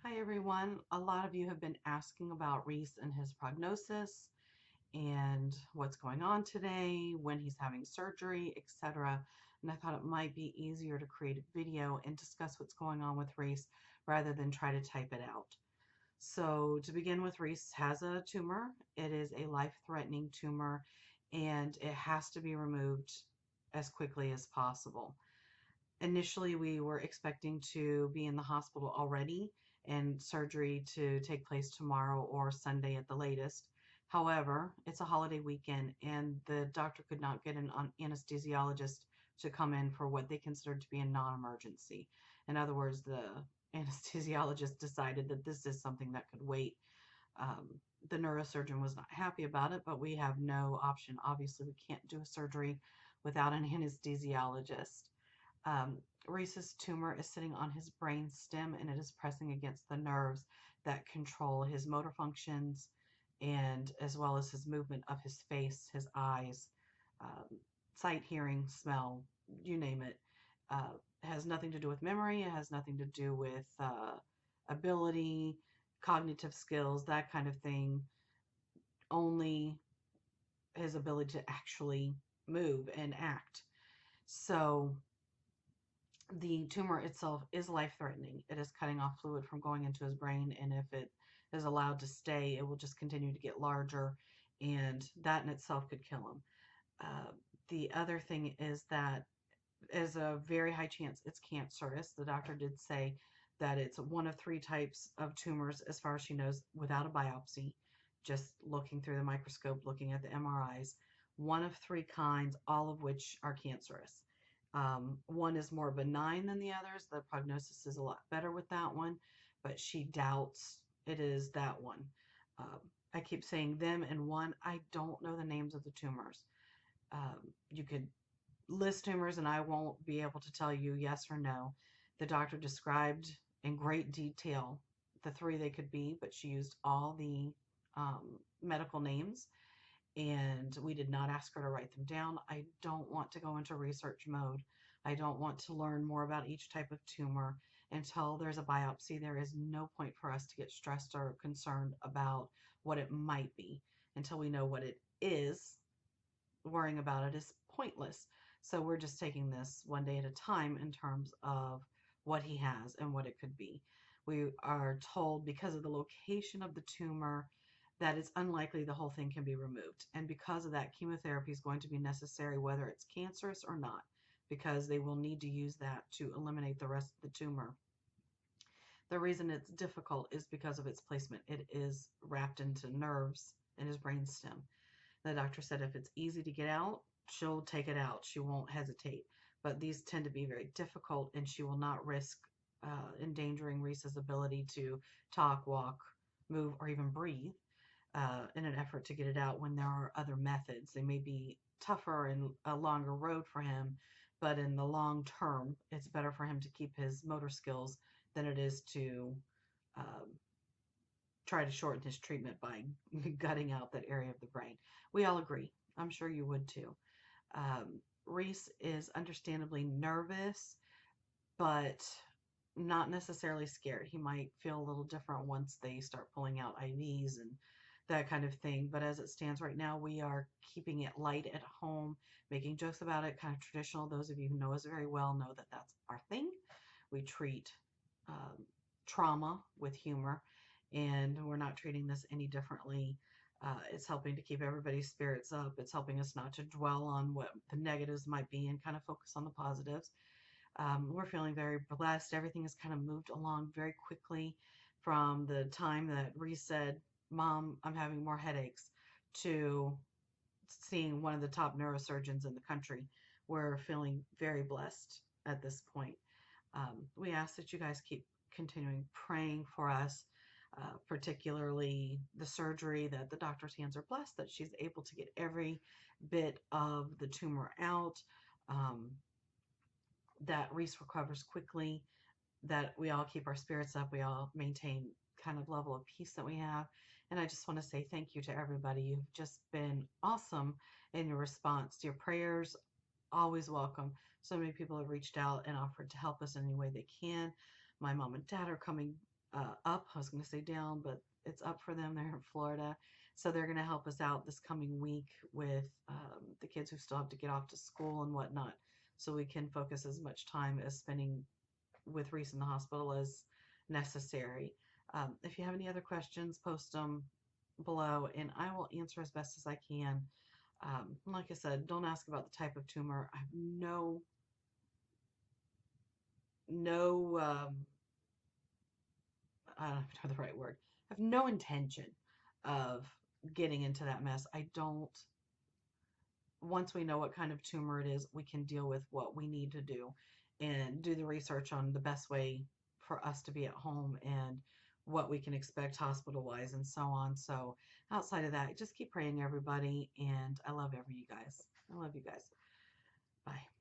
Hi everyone. A lot of you have been asking about Reece and his prognosis and what's going on today, when he's having surgery, etc. And I thought it might be easier to create a video and discuss what's going on with Reece rather than try to type it out. So to begin with, Reece has a tumor. It is a life-threatening tumor and it has to be removed as quickly as possible. Initially, we were expecting to be in the hospital already and surgery to take place tomorrow or Sunday at the latest. However, it's a holiday weekend and the doctor could not get an anesthesiologist to come in for what they considered to be a non-emergency. In other words, the anesthesiologist decided that this is something that could wait. Um, the neurosurgeon was not happy about it, but we have no option. Obviously, we can't do a surgery without an anesthesiologist. Um, Reese's tumor is sitting on his brain stem and it is pressing against the nerves that control his motor functions and as well as his movement of his face, his eyes, sight, hearing, smell, you name it. It has nothing to do with memory. It has nothing to do with ability, cognitive skills, that kind of thing. Only his ability to actually move and act. So the tumor itself is life-threatening. It is cutting off fluid from going into his brain, and if it is allowed to stay, it will just continue to get larger, and that in itself could kill him. Uh, the other thing is that is a very high chance it's cancerous. The doctor did say that it's one of three types of tumors, as far as she knows, without a biopsy, just looking through the microscope, looking at the MRIs. One of three kinds, all of which are cancerous. One is more benign than the others. The prognosis is a lot better with that one, but she doubts it is that one. Um, I keep saying them and one. I don't know the names of the tumors. You could list tumors and I won't be able to tell you yes or no. The doctor described in great detail the three they could be, but she used all the medical names and we did not ask her to write them down. I don't want to go into research mode. I don't want to learn more about each type of tumor until there's a biopsy. There is no point for us to get stressed or concerned about what it might be until we know what it is. Worrying about it is pointless. So we're just taking this one day at a time in terms of what he has and what it could be. We are told because of the location of the tumor that it's unlikely the whole thing can be removed. And because of that, chemotherapy is going to be necessary whether it's cancerous or not, because they will need to use that to eliminate the rest of the tumor. The reason it's difficult is because of its placement. It is wrapped into nerves in his brainstem. The doctor said if it's easy to get out, she'll take it out. She won't hesitate. But these tend to be very difficult, and she will not risk endangering Reese's ability to talk, walk, move, or even breathe in an effort to get it out when there are other methods. They may be tougher and a longer road for him, but in the long term, it's better for him to keep his motor skills than it is to um, try to shorten his treatment by gutting out that area of the brain. We all agree. I'm sure you would too. Reece is understandably nervous, but not necessarily scared. He might feel a little different once they start pulling out IVs and that kind of thing. But as it stands right now, we are keeping it light at home, making jokes about it, kind of traditional. Those of you who know us very well know that that's our thing. We treat um, trauma with humor, and we're not treating this any differently. It's helping to keep everybody's spirits up. It's helping us not to dwell on what the negatives might be and kind of focus on the positives. We're feeling very blessed. Everything has kind of moved along very quickly from the time that Reese said, Mom, I'm having more headaches, to seeing one of the top neurosurgeons in the country. We're feeling very blessed at this point. We ask that you guys keep continuing praying for us, particularly the surgery, that the doctor's hands are blessed, that she's able to get every bit of the tumor out, um, that Reese recovers quickly, that we all keep our spirits up, we all maintain kind of level of peace that we have. And I just want to say thank you to everybody. You've just been awesome in your response. Your prayers, always welcome. So many people have reached out and offered to help us in any way they can. My mom and dad are coming up. I was going to say down, but it's up for them. They're in Florida. So they're going to help us out this coming week with the kids who still have to get off to school and whatnot. So we can focus as much time as spending with Reese in the hospital as necessary. If you have any other questions, post them below and I will answer as best as I can. Like I said, don't ask about the type of tumor. I have no, I don't know the right word. I have no intention of getting into that mess. I don't, once we know what kind of tumor it is, we can deal with what we need to do and do the research on the best way for us to be at home and what we can expect hospital wise and so on. So outside of that, just keep praying, everybody. And I love you guys. I love you guys. Bye.